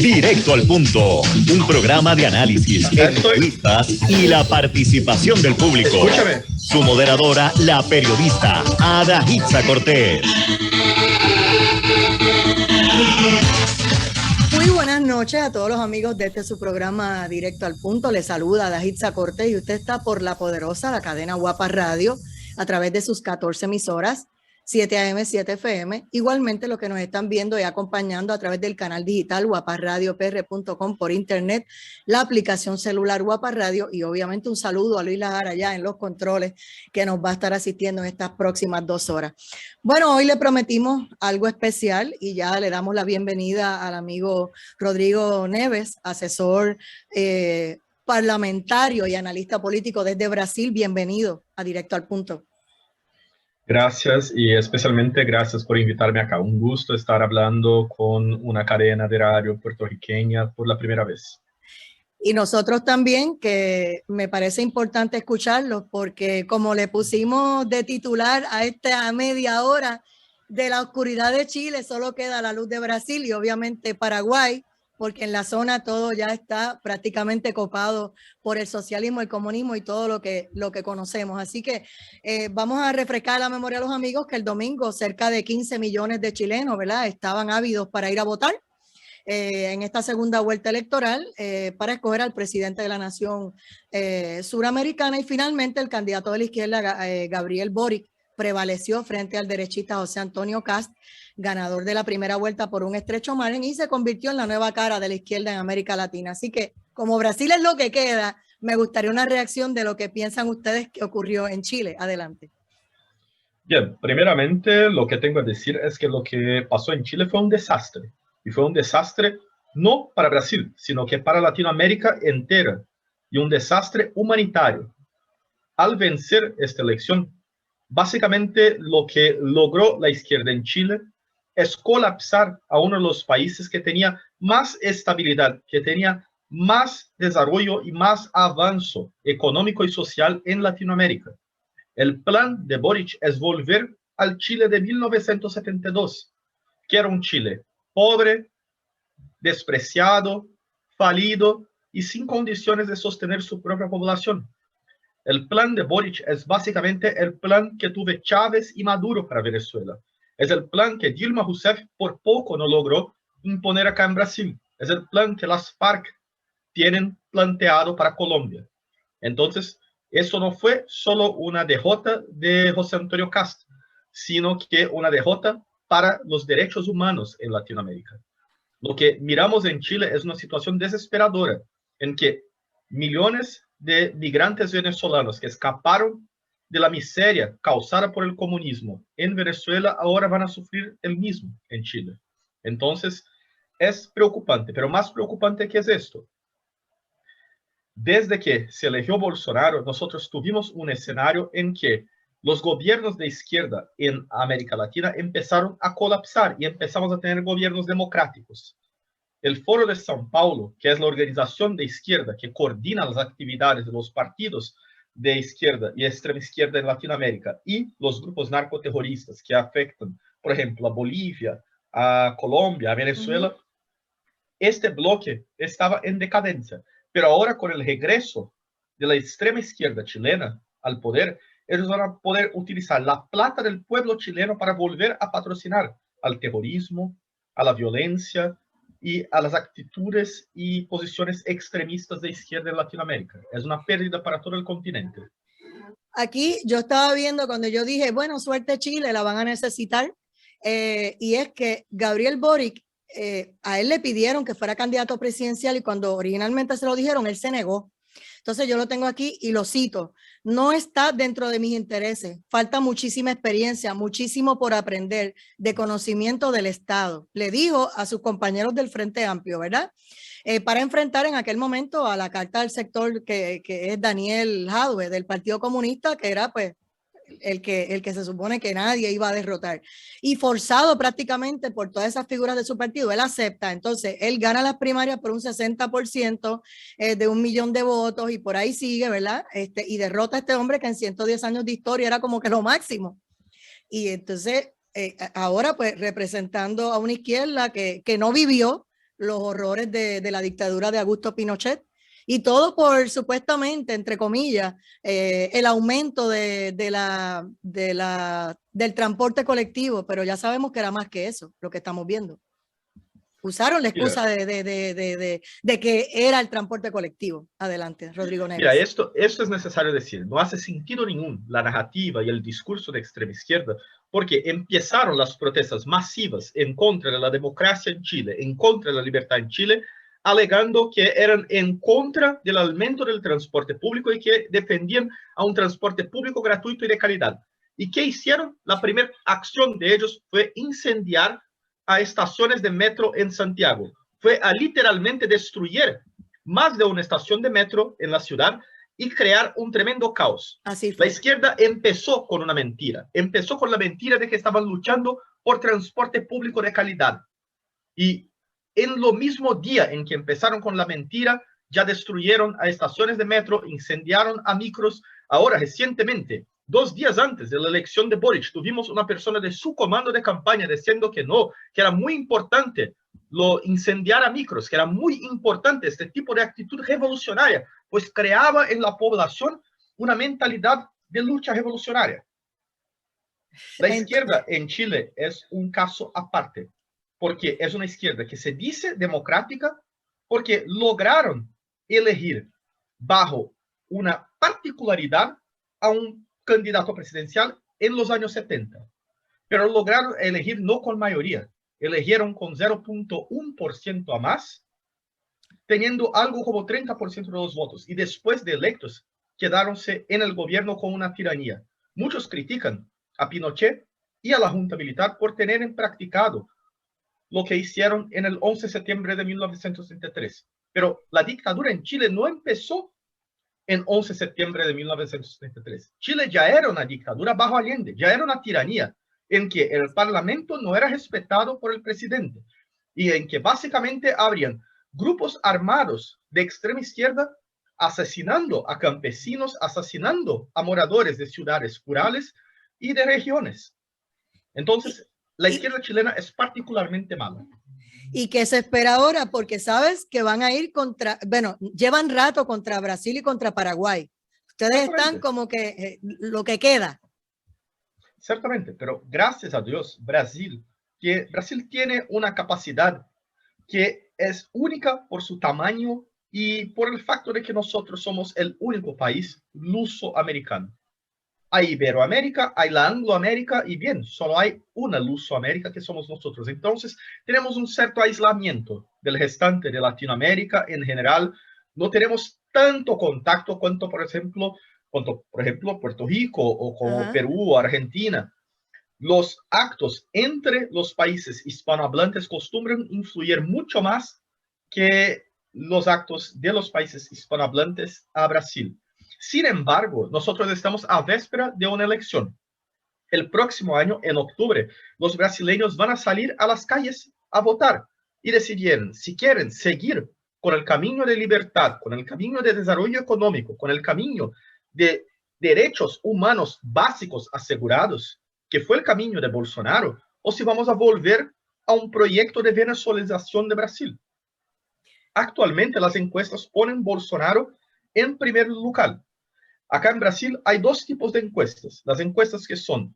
Directo al punto, un programa de análisis, entrevistas y la participación del público. Escúchame. Su moderadora, la periodista Adaitza Cortés. Muy buenas noches a todos los amigos de su programa Directo al Punto. Les saluda Adaitza Cortés y usted está por la poderosa, la cadena Guapa Radio, a través de sus 14 emisoras, 7 AM, 7 FM. Igualmente lo que nos están viendo y acompañando a través del canal digital guaparadiopr.com por internet, la aplicación celular Guapa Radio y obviamente un saludo a Luis Lajara allá en los controles que nos va a estar asistiendo en estas próximas 2 horas. Bueno, hoy le prometimos algo especial y ya le damos la bienvenida al amigo Rodrigo Neves, asesor parlamentario y analista político desde Brasil. Bienvenido a Directo al Punto. Gracias y especialmente gracias por invitarme acá. Un gusto estar hablando con una cadena de radio puertorriqueña por la primera vez. Y nosotros también, que me parece importante escucharlo, porque como le pusimos de titular a esta media hora de la oscuridad de Chile, solo queda la luz de Brasil y obviamente Paraguay, porque en la zona todo ya está prácticamente copado por el socialismo, el comunismo y todo lo que conocemos. Así que vamos a refrescar la memoria a los amigos que el domingo cerca de 15 millones de chilenos, ¿verdad?, estaban ávidos para ir a votar en esta segunda vuelta electoral para escoger al presidente de la nación suramericana, y finalmente el candidato de la izquierda, Gabriel Boric, prevaleció frente al derechista José Antonio Kast, ganador de la primera vuelta por un estrecho margen, y se convirtió en la nueva cara de la izquierda en América Latina. Así que, como Brasil es lo que queda, me gustaría una reacción de lo que piensan ustedes que ocurrió en Chile. Adelante. Bien, primeramente lo que tengo a decir es que lo que pasó en Chile fue un desastre. Y fue un desastre no para Brasil, sino que para Latinoamérica entera. Y un desastre humanitario. Al vencer esta elección, básicamente lo que logró la izquierda en Chile es colapsar a uno de los países que tenía más estabilidad, que tenía más desarrollo y más avance económico y social en Latinoamérica. El plan de Boric es volver al Chile de 1972, que era un Chile pobre, despreciado, falido y sin condiciones de sostener su propia población. El plan de Boric es básicamente el plan que tuvo Chávez y Maduro para Venezuela. Es el plan que Dilma Rousseff por poco no logró imponer acá en Brasil. Es el plan que las FARC tienen planteado para Colombia. Entonces, eso no fue solo una derrota de José Antonio Kast, sino que una derrota para los derechos humanos en Latinoamérica. Lo que miramos en Chile es una situación desesperadora, en que millones de migrantes venezolanos que escaparon de la miseria causada por el comunismo en Venezuela ahora van a sufrir el mismo en Chile. Entonces, es preocupante, pero más preocupante que es esto. Desde que se eligió Bolsonaro, nosotros tuvimos un escenario en que los gobiernos de izquierda en América Latina empezaron a colapsar y empezamos a tener gobiernos democráticos. El Foro de São Paulo, que es la organización de izquierda que coordina las actividades de los partidos de izquierda y extrema izquierda en Latinoamérica y los grupos narcoterroristas que afectan, por ejemplo, a Bolivia, a Colombia, a Venezuela, este bloque estaba en decadencia. Pero ahora con el regreso de la extrema izquierda chilena al poder, ellos van a poder utilizar la plata del pueblo chileno para volver a patrocinar al terrorismo, a la violencia y a las actitudes y posiciones extremistas de izquierda en Latinoamérica. Es una pérdida para todo el continente. Aquí yo estaba viendo cuando yo dije, bueno, suerte Chile, la van a necesitar, y es que Gabriel Boric, a él le pidieron que fuera candidato presidencial y cuando originalmente se lo dijeron, él se negó. Entonces yo lo tengo aquí y lo cito: no está dentro de mis intereses, falta muchísima experiencia, muchísimo por aprender de conocimiento del Estado, le dijo a sus compañeros del Frente Amplio, ¿verdad? Para enfrentar en aquel momento a la carta del sector que es Daniel Jadwe del Partido Comunista, que era pues el que se supone que nadie iba a derrotar, y forzado prácticamente por todas esas figuras de su partido, él acepta. Entonces él gana las primarias por un 60% de 1 millón de votos y por ahí sigue, ¿verdad? Y derrota a este hombre que en 110 años de historia era como que lo máximo. Y entonces ahora pues representando a una izquierda que no vivió los horrores de la dictadura de Augusto Pinochet. Y todo por, supuestamente, entre comillas, el aumento del transporte colectivo, pero ya sabemos que era más que eso, lo que estamos viendo. Usaron la excusa de que era el transporte colectivo. Adelante, Rodrigo Neves. Mira, esto es necesario decir. No hace sentido ningún la narrativa y el discurso de extrema izquierda, porque empezaron las protestas masivas en contra de la democracia en Chile, en contra de la libertad en Chile, alegando que eran en contra del aumento del transporte público y que defendían a un transporte público gratuito y de calidad. ¿Y qué hicieron? La primera acción de ellos fue incendiar a estaciones de metro en Santiago. Fue a literalmente destruir más de una estación de metro en la ciudad y crear un tremendo caos. Así fue. La izquierda empezó con una mentira. Empezó con la mentira de que estaban luchando por transporte público de calidad. Y en lo mismo día en que empezaron con la mentira, ya destruyeron a estaciones de metro, incendiaron a micros. Ahora, recientemente, 2 días antes de la elección de Boric, tuvimos una persona de su comando de campaña diciendo que no, que era muy importante incendiar a micros, que era muy importante este tipo de actitud revolucionaria, pues creaba en la población una mentalidad de lucha revolucionaria. La izquierda en Chile es un caso aparte, porque es una izquierda que se dice democrática, porque lograron elegir bajo una particularidad a un candidato presidencial en los años 70, pero lograron elegir no con mayoría, eligieron con 0.1% a más, teniendo algo como 30% de los votos, y después de electos quedaronse en el gobierno con una tiranía. Muchos critican a Pinochet y a la Junta Militar por tener practicado lo que hicieron en el 11 de septiembre de 1973. Pero la dictadura en Chile no empezó en 11 de septiembre de 1973. Chile ya era una dictadura bajo Allende, ya era una tiranía en que el parlamento no era respetado por el presidente y en que básicamente habrían grupos armados de extrema izquierda asesinando a campesinos, asesinando a moradores de ciudades rurales y de regiones. Entonces, la izquierda chilena es particularmente mala. ¿Y qué se espera ahora? Porque sabes que van a ir contra, bueno, llevan rato contra Brasil y contra Paraguay. Ustedes están como que lo que queda. Ciertamente, pero gracias a Dios, Brasil tiene una capacidad que es única por su tamaño y por el facto de que nosotros somos el único país luso-americano. Hay Iberoamérica, hay la Angloamérica y bien, solo hay una Lusoamérica que somos nosotros. Entonces, tenemos un cierto aislamiento del restante de Latinoamérica en general. No tenemos tanto contacto cuanto, por ejemplo, Puerto Rico o como Perú o Argentina. Los actos entre los países hispanohablantes acostumbran influir mucho más que los actos de los países hispanohablantes a Brasil. Sin embargo, nosotros estamos a víspera de una elección. El próximo año, en octubre, los brasileños van a salir a las calles a votar y decidir si quieren seguir con el camino de libertad, con el camino de desarrollo económico, con el camino de derechos humanos básicos asegurados, que fue el camino de Bolsonaro, o si vamos a volver a un proyecto de venezuelización de Brasil. Actualmente, las encuestas ponen Bolsonaro en primer lugar. Acá en Brasil hay 2 tipos de encuestas. Las encuestas que son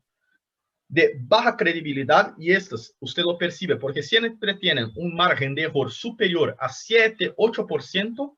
de baja credibilidad, y estas usted lo percibe porque siempre tienen un margen de error superior a 7-8%,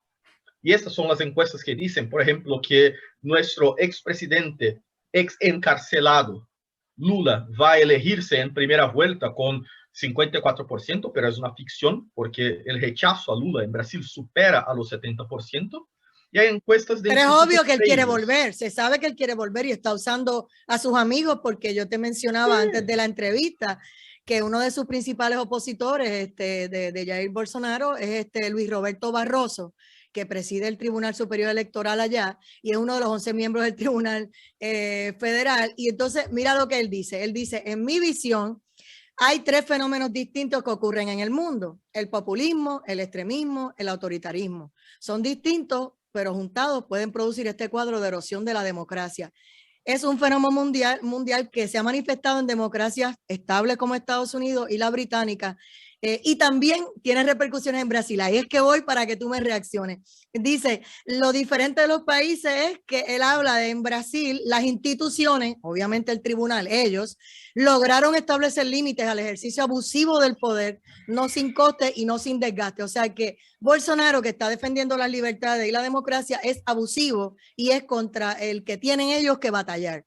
y estas son las encuestas que dicen, por ejemplo, que nuestro expresidente, encarcelado, Lula, va a elegirse en primera vuelta con 54%, pero es una ficción porque el rechazo a Lula en Brasil supera a los 70%. Y hay encuestas de... Pero es obvio que él quiere volver, se sabe que él quiere volver y está usando a sus amigos, porque yo te mencionaba antes de la entrevista que uno de sus principales opositores de Jair Bolsonaro es Luis Roberto Barroso, que preside el Tribunal Superior Electoral allá y es uno de los 11 miembros del Tribunal Federal. Y entonces mira lo que él dice, en mi visión hay 3 fenómenos distintos que ocurren en el mundo: el populismo, el extremismo, el autoritarismo. Son distintos, pero juntados pueden producir este cuadro de erosión de la democracia. Es un fenómeno mundial que se ha manifestado en democracias estables como Estados Unidos y la británica, Y también tiene repercusiones en Brasil. Ahí es que voy para que tú me reacciones. Dice, lo diferente de los países es que él habla de en Brasil, las instituciones, obviamente el tribunal, ellos, lograron establecer límites al ejercicio abusivo del poder, no sin coste y no sin desgaste. O sea que Bolsonaro, que está defendiendo las libertades y la democracia, es abusivo y es contra el que tienen ellos que batallar.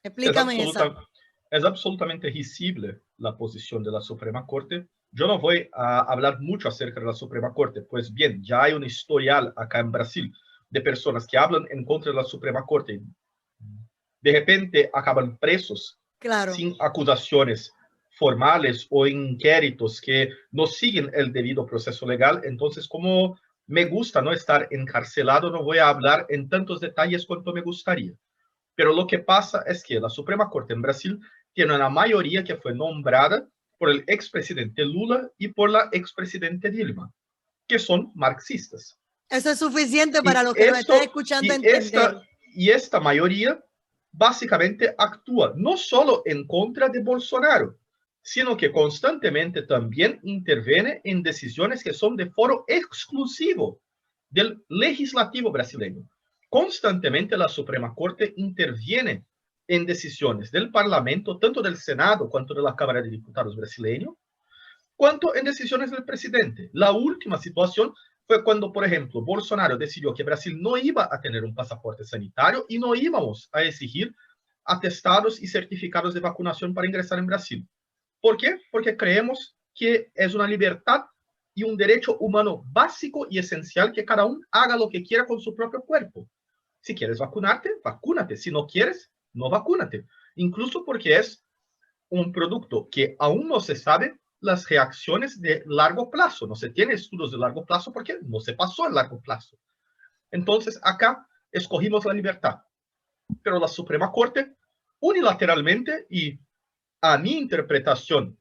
Explícame eso. Es absolutamente risible la posición de la Suprema Corte. Yo no voy a hablar mucho acerca de la Suprema Corte, pues bien, ya hay un historial acá en Brasil de personas que hablan en contra de la Suprema Corte. De repente acaban presos, claro, sin acusaciones formales o inquéritos que no siguen el debido proceso legal. Entonces, como me gusta no estar encarcelado, no voy a hablar en tantos detalles cuanto me gustaría. Pero lo que pasa es que la Suprema Corte en Brasil tiene una mayoría que fue nombrada por el expresidente Lula y por la expresidente Dilma, que son marxistas. Eso es suficiente para los que lo están escuchando entender. Y esta mayoría básicamente actúa no solo en contra de Bolsonaro, sino que constantemente también interviene en decisiones que son de foro exclusivo del legislativo brasileño. Constantemente la Suprema Corte interviene en decisiones del Parlamento, tanto del Senado cuanto de la Cámara de Diputados brasileño, cuanto en decisiones del presidente. La última situación fue cuando, por ejemplo, Bolsonaro decidió que Brasil no iba a tener un pasaporte sanitario y no íbamos a exigir atestados y certificados de vacunación para ingresar en Brasil. ¿Por qué? Porque creemos que es una libertad y un derecho humano básico y esencial que cada uno haga lo que quiera con su propio cuerpo. Si quieres vacunarte, vacúnate. Si no quieres, no vacúnate. Incluso porque es un producto que aún no se sabe las reacciones de largo plazo. No se tiene estudios de largo plazo porque no se pasó en largo plazo. Entonces, acá escogimos la libertad. Pero la Suprema Corte, unilateralmente y a mi interpretación,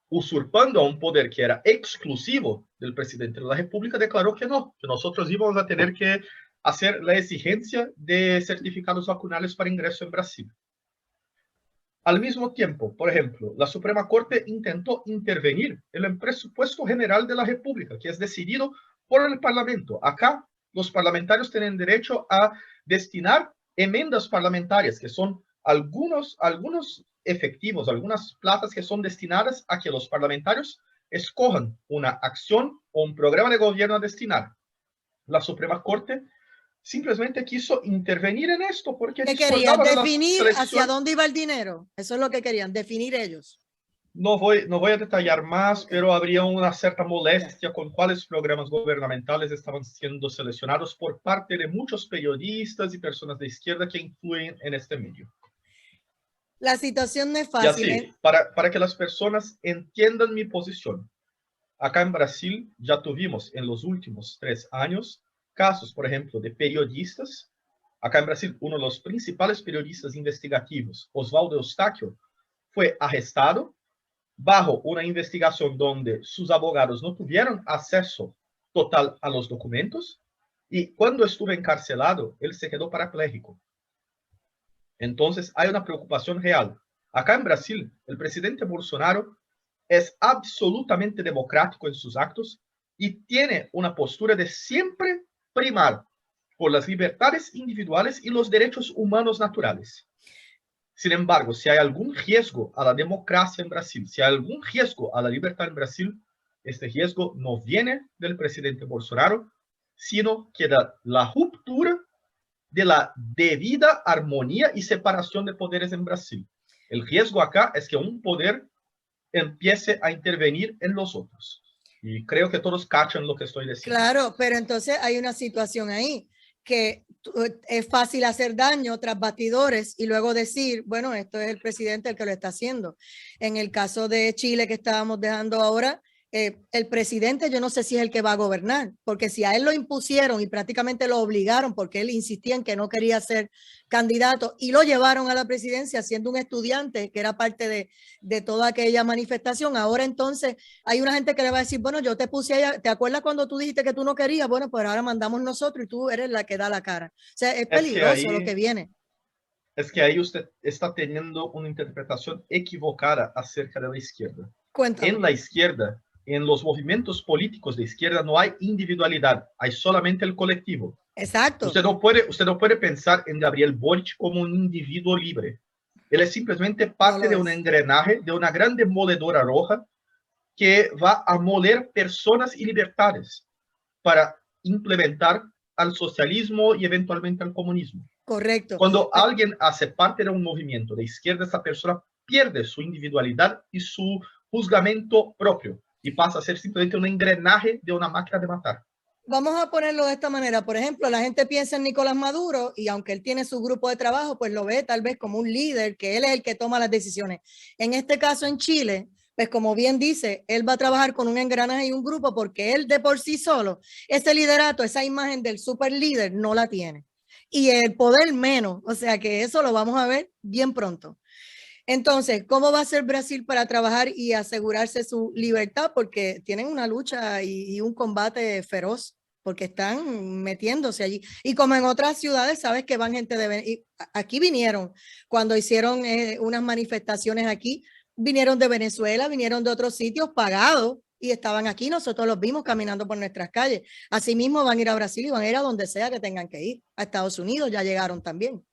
usurpando a un poder que era exclusivo del presidente de la República, declaró que no, que nosotros íbamos a tener que hacer la exigencia de certificados vacunales para ingreso en Brasil. Al mismo tiempo, por ejemplo, la Suprema Corte intentó intervenir en el presupuesto general de la República, que es decidido por el Parlamento. Acá, los parlamentarios tienen derecho a destinar enmiendas parlamentarias, que son algunos efectivos, algunas plazas que son destinadas a que los parlamentarios escojan una acción o un programa de gobierno a destinar. La Suprema Corte simplemente quiso intervenir en esto porque querían definir hacia dónde iba el dinero. Eso es lo que querían, definir ellos. No voy a detallar más, pero habría una cierta molestia con cuáles programas gubernamentales estaban siendo seleccionados por parte de muchos periodistas y personas de izquierda que influyen en este medio. La situación no es fácil. Y así, para que las personas entiendan mi posición, acá en Brasil ya tuvimos en los últimos 3 años casos, por ejemplo, de periodistas. Acá en Brasil, uno de los principales periodistas investigativos, Oswaldo Eustáquio, fue arrestado bajo una investigación donde sus abogados no tuvieron acceso total a los documentos y cuando estuvo encarcelado, él se quedó parapléjico. Entonces, hay una preocupación real. Acá en Brasil, el presidente Bolsonaro es absolutamente democrático en sus actos y tiene una postura de siempre primar por las libertades individuales y los derechos humanos naturales. Sin embargo, si hay algún riesgo a la democracia en Brasil, si hay algún riesgo a la libertad en Brasil, este riesgo no viene del presidente Bolsonaro, sino que de la ruptura de la debida armonía y separación de poderes en Brasil. El riesgo acá es que un poder empiece a intervenir en los otros. Y creo que todos cachan lo que estoy diciendo. Claro, pero entonces hay una situación ahí que es fácil hacer daño tras bastidores y luego decir, bueno, esto es el presidente el que lo está haciendo. En el caso de Chile que estábamos dejando ahora, el presidente yo no sé si es el que va a gobernar, porque si a él lo impusieron y prácticamente lo obligaron porque él insistía en que no quería ser candidato y lo llevaron a la presidencia siendo un estudiante que era parte de toda aquella manifestación, ahora entonces hay una gente que le va a decir, bueno, yo te puse allá, ¿te acuerdas cuando tú dijiste que tú no querías? Bueno, pues ahora mandamos nosotros y tú eres la que da la cara. O sea, es peligroso lo que viene. Es que ahí usted está teniendo una interpretación equivocada acerca de la izquierda. Cuéntame. En la izquierda, en los movimientos políticos de izquierda no hay individualidad, hay solamente el colectivo. Exacto. Usted no puede pensar en Gabriel Boric como un individuo libre. Él es simplemente parte de un engranaje, de una gran demoledora roja que va a moler personas y libertades para implementar al socialismo y eventualmente al comunismo. Correcto. Cuando alguien hace parte de un movimiento de izquierda, esa persona pierde su individualidad y su juzgamento propio y pasa a ser simplemente un engranaje de una máquina de matar. Vamos a ponerlo de esta manera. Por ejemplo, la gente piensa en Nicolás Maduro y aunque él tiene su grupo de trabajo, pues lo ve tal vez como un líder, que él es el que toma las decisiones. En este caso en Chile, pues como bien dice, él va a trabajar con un engranaje y un grupo porque él de por sí solo, ese liderato, esa imagen del super líder no la tiene. Y el poder menos, o sea que eso lo vamos a ver bien pronto. Entonces, ¿cómo va a ser Brasil para trabajar y asegurarse su libertad? Porque tienen una lucha y un combate feroz, porque están metiéndose allí. Y como en otras ciudades, sabes que van gente de... Aquí vinieron, cuando hicieron unas manifestaciones aquí, vinieron de Venezuela, vinieron de otros sitios pagados y estaban aquí, nosotros los vimos caminando por nuestras calles. Asimismo van a ir a Brasil y van a ir a donde sea que tengan que ir. A Estados Unidos ya llegaron también.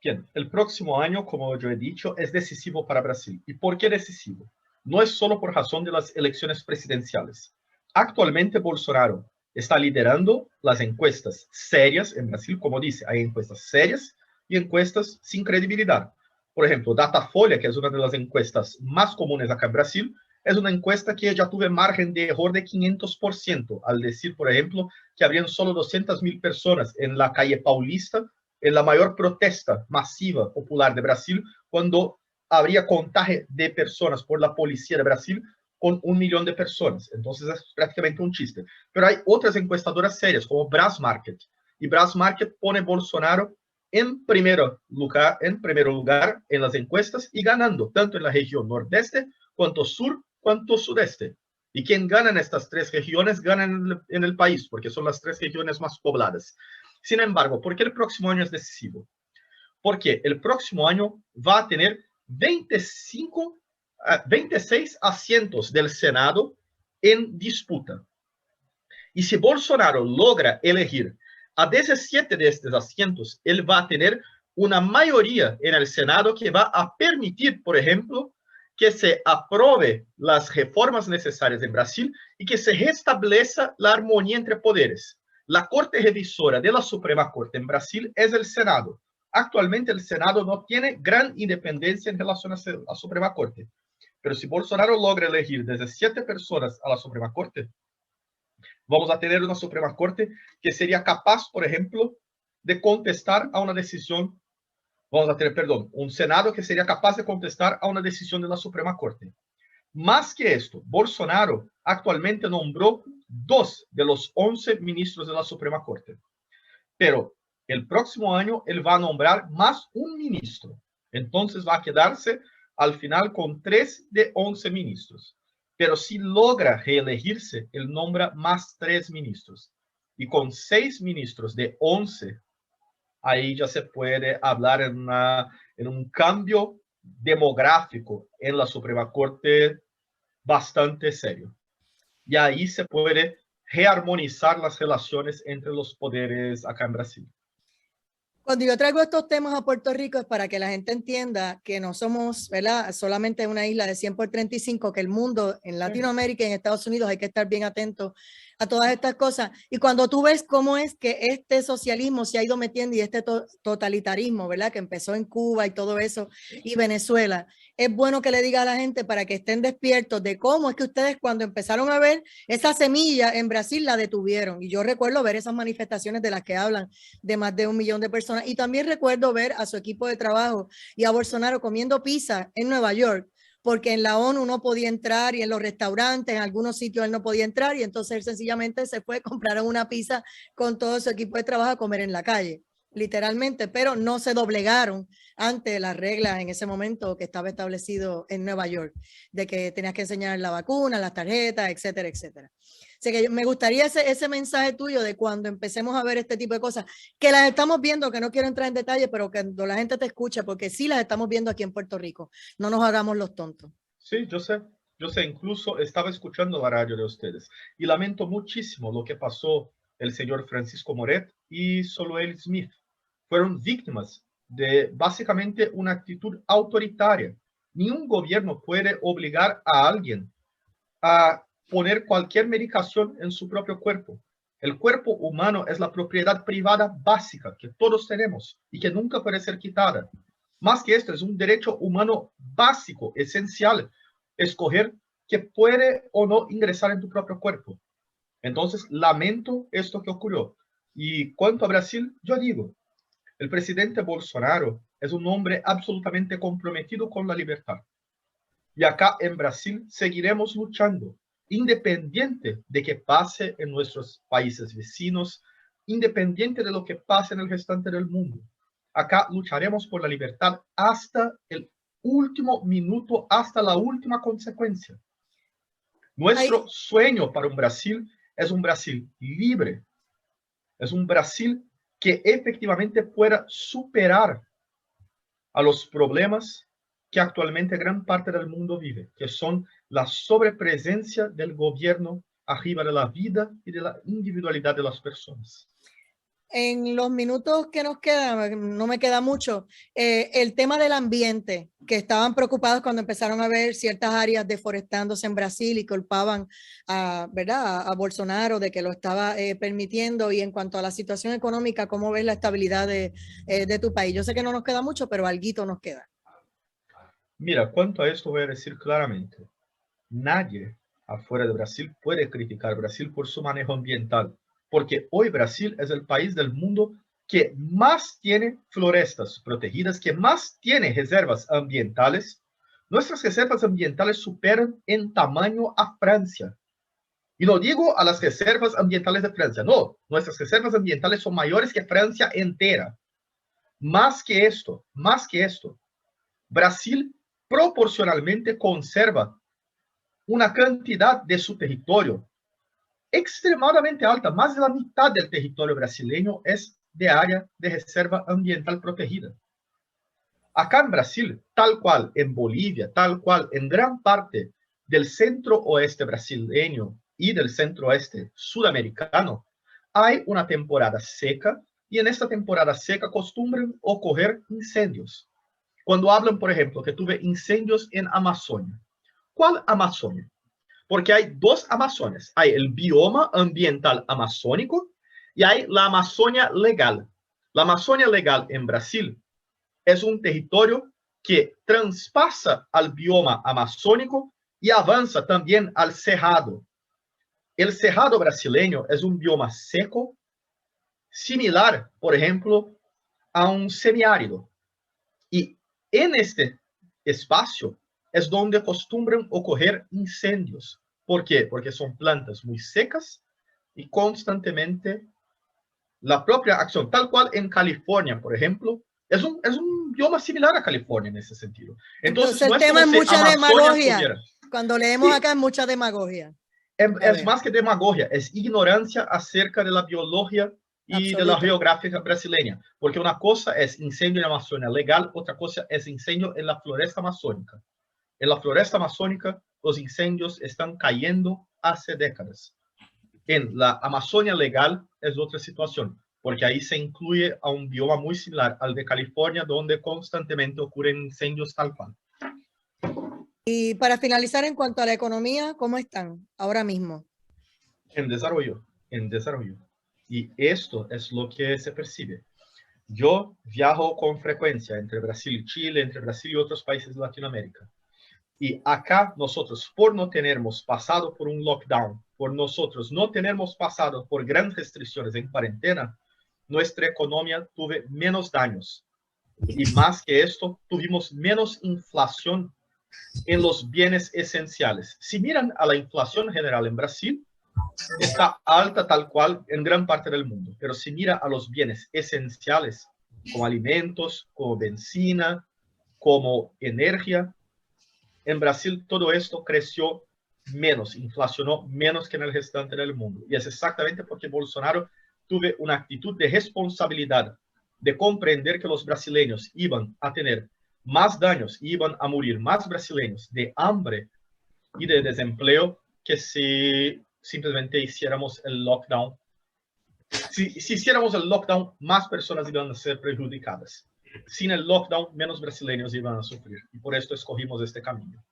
Bien, el próximo año, como yo he dicho, es decisivo para Brasil. ¿Y por qué decisivo? No es solo por razón de las elecciones presidenciales. Actualmente Bolsonaro está liderando las encuestas serias en Brasil, como dice, hay encuestas serias y encuestas sin credibilidad. Por ejemplo, Datafolha, que es una de las encuestas más comunes acá en Brasil, es una encuesta que ya tuvo margen de error de 500%, al decir, por ejemplo, que habrían solo 200.000 personas en la calle Paulista en la mayor protesta masiva popular de Brasil, cuando habría contagio de personas por la policía de Brasil con 1 millón de personas. Entonces es prácticamente un chiste. Pero hay otras encuestadoras serias, como Brasmarket. Y Brasmarket pone Bolsonaro en primer lugar en las encuestas y ganando tanto en la región nordeste, cuanto sur, cuanto sudeste. Y quien gana en estas tres regiones, gana en el país, porque son las tres regiones más pobladas. Sin embargo, ¿por qué el próximo año es decisivo? Porque el próximo año va a tener 26 asientos del Senado en disputa. Y si Bolsonaro logra elegir a 17 de estos asientos, él va a tener una mayoría en el Senado que va a permitir, por ejemplo, que se apruebe las reformas necesarias en Brasil y que se restablezca la armonía entre poderes. La Corte Revisora de la Suprema Corte en Brasil es el Senado. Actualmente el Senado no tiene gran independencia en relación a la Suprema Corte. Pero si Bolsonaro logra elegir 17 personas a la Suprema Corte, vamos a tener una Suprema Corte que sería capaz, por ejemplo, de contestar a una decisión. Vamos a tener, perdón, un Senado que sería capaz de contestar a una decisión de la Suprema Corte. Más que esto, Bolsonaro actualmente nombró 2 de los 11 ministros de la Suprema Corte. Pero el próximo año él va a nombrar más un ministro. Entonces va a quedarse al final con 3 de 11 ministros. Pero si logra reelegirse, él nombra más 3 ministros. Y con 6 ministros de 11, ahí ya se puede hablar en un cambio demográfico en la Suprema Corte bastante serio. Y ahí se puede rearmonizar las relaciones entre los poderes acá en Brasil. Cuando yo traigo estos temas a Puerto Rico es para que la gente entienda que no somos, ¿verdad?, solamente una isla de 100 por 35, que el mundo en Latinoamérica y en Estados Unidos hay que estar bien atentos a todas estas cosas. Y cuando tú ves cómo es que este socialismo se ha ido metiendo y este totalitarismo, ¿verdad?, que empezó en Cuba y todo eso, y Venezuela, es bueno que le diga a la gente para que estén despiertos de cómo es que ustedes cuando empezaron a ver esa semilla en Brasil la detuvieron. Y yo recuerdo ver esas manifestaciones de las que hablan de más de 1 millón de personas. Y también recuerdo ver a su equipo de trabajo y a Bolsonaro comiendo pizza en Nueva York, porque en la ONU no podía entrar y en los restaurantes, en algunos sitios él no podía entrar y entonces él sencillamente se fue, compraron una pizza con todo su equipo de trabajo a comer en la calle, literalmente, pero no se doblegaron ante las reglas en ese momento que estaba establecido en Nueva York, de que tenías que enseñar la vacuna, las tarjetas, etcétera, etcétera. Así que me gustaría ese mensaje tuyo de cuando empecemos a ver este tipo de cosas, que las estamos viendo, que no quiero entrar en detalle, pero que cuando la gente te escuche, porque sí las estamos viendo aquí en Puerto Rico. No nos hagamos los tontos. Sí, yo sé. Yo sé, incluso estaba escuchando la radio de ustedes y lamento muchísimo lo que pasó el señor Francisco Moret y Soloel Smith. Fueron víctimas de básicamente una actitud autoritaria. Ningún gobierno puede obligar a alguien a poner cualquier medicación en su propio cuerpo. El cuerpo humano es la propiedad privada básica que todos tenemos y que nunca puede ser quitada. Más que esto, es un derecho humano básico, esencial, escoger que puede o no ingresar en tu propio cuerpo. Entonces, lamento esto que ocurrió. Y cuanto a Brasil, yo digo, el presidente Bolsonaro es un hombre absolutamente comprometido con la libertad. Y acá en Brasil seguiremos luchando, independiente de que pase en nuestros países vecinos, independiente de lo que pase en el restante del mundo. Acá lucharemos por la libertad hasta el último minuto, hasta la última consecuencia. Nuestro sueño para un Brasil es un Brasil libre, es un Brasil que efectivamente pueda superar a los problemas que actualmente gran parte del mundo vive, que son la sobrepresencia del gobierno arriba de la vida y de la individualidad de las personas. En los minutos que nos quedan, no me queda mucho, el tema del ambiente, que estaban preocupados cuando empezaron a ver ciertas áreas deforestándose en Brasil y culpaban ¿verdad? a Bolsonaro de que lo estaba permitiendo. Y en cuanto a la situación económica, ¿cómo ves la estabilidad de tu país? Yo sé que no nos queda mucho, pero alguito nos queda. Mira, cuanto a esto voy a decir claramente, nadie afuera de Brasil puede criticar a Brasil por su manejo ambiental, porque hoy Brasil es el país del mundo que más tiene florestas protegidas, que más tiene reservas ambientales. Nuestras reservas ambientales superan en tamaño a Francia. Y no digo a las reservas ambientales de Francia, no, nuestras reservas ambientales son mayores que Francia entera. Más que esto, Brasil proporcionalmente conserva una cantidad de su territorio extremadamente alta. Más de la mitad del territorio brasileño es de área de reserva ambiental protegida. Acá en Brasil, tal cual en Bolivia, tal cual en gran parte del centro oeste brasileño y del centro oeste sudamericano, hay una temporada seca y en esta temporada seca acostumbran ocurrir incendios. Cuando hablan, por ejemplo, que tuve incendios en Amazonia. ¿Cuál Amazonia? Porque hay dos Amazonias. Hay el bioma ambiental amazónico y hay la Amazonia legal. La Amazonia legal en Brasil es un territorio que traspasa al bioma amazónico y avanza también al cerrado. El cerrado brasileño es un bioma seco, similar, por ejemplo, a un semiárido. Y en este espacio es donde acostumbran ocurrir incendios. ¿Por qué? Porque son plantas muy secas y constantemente la propia acción, tal cual en California, por ejemplo, es un bioma similar a California en ese sentido. Entonces el tema es mucha demagogia. Cuando leemos acá es mucha demagogia. Es más que demagogia, es ignorancia acerca de la biología y de la geográfica brasileña, porque una cosa es incendio en la Amazonia legal, otra cosa es incendio en la floresta amazónica. En la floresta amazónica los incendios están cayendo hace décadas. En la Amazonia legal es otra situación, porque ahí se incluye a un bioma muy similar al de California, donde constantemente ocurren incendios tal cual. Y para finalizar, en cuanto a la economía, ¿cómo están ahora mismo? En desarrollo. Y esto es lo que se percibe. Yo viajo con frecuencia entre Brasil y Chile, entre Brasil y otros países de Latinoamérica. Y acá nosotros, por no tenermos pasado por un lockdown, por nosotros no tenermos pasado por grandes restricciones en cuarentena, nuestra economía tuvo menos daños. Y más que esto, tuvimos menos inflación en los bienes esenciales. Si miran a la inflación general en Brasil, está alta tal cual en gran parte del mundo. Pero si mira a los bienes esenciales, como alimentos, como benzina, como energía, en Brasil todo esto creció menos, inflacionó menos que en el restante del mundo. Y es exactamente porque Bolsonaro tuvo una actitud de responsabilidad, de comprender que los brasileños iban a tener más daños, iban a morir más brasileños de hambre y de desempleo que si simplemente hiciéramos el lockdown. Si hiciéramos el lockdown, más personas iban a ser perjudicadas. Sin el lockdown, menos brasileños iban a sufrir. Y por esto escogimos este camino.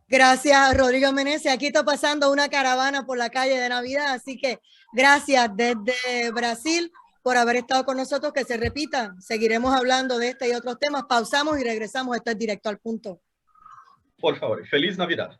Gracias, Rodrigo Meneses. Aquí está pasando una caravana por la calle de Navidad, así que gracias desde Brasil por haber estado con nosotros. Que se repita. Seguiremos hablando de este y otros temas. Pausamos y regresamos. Esto es Directo al Punto. Por favor, feliz Navidad.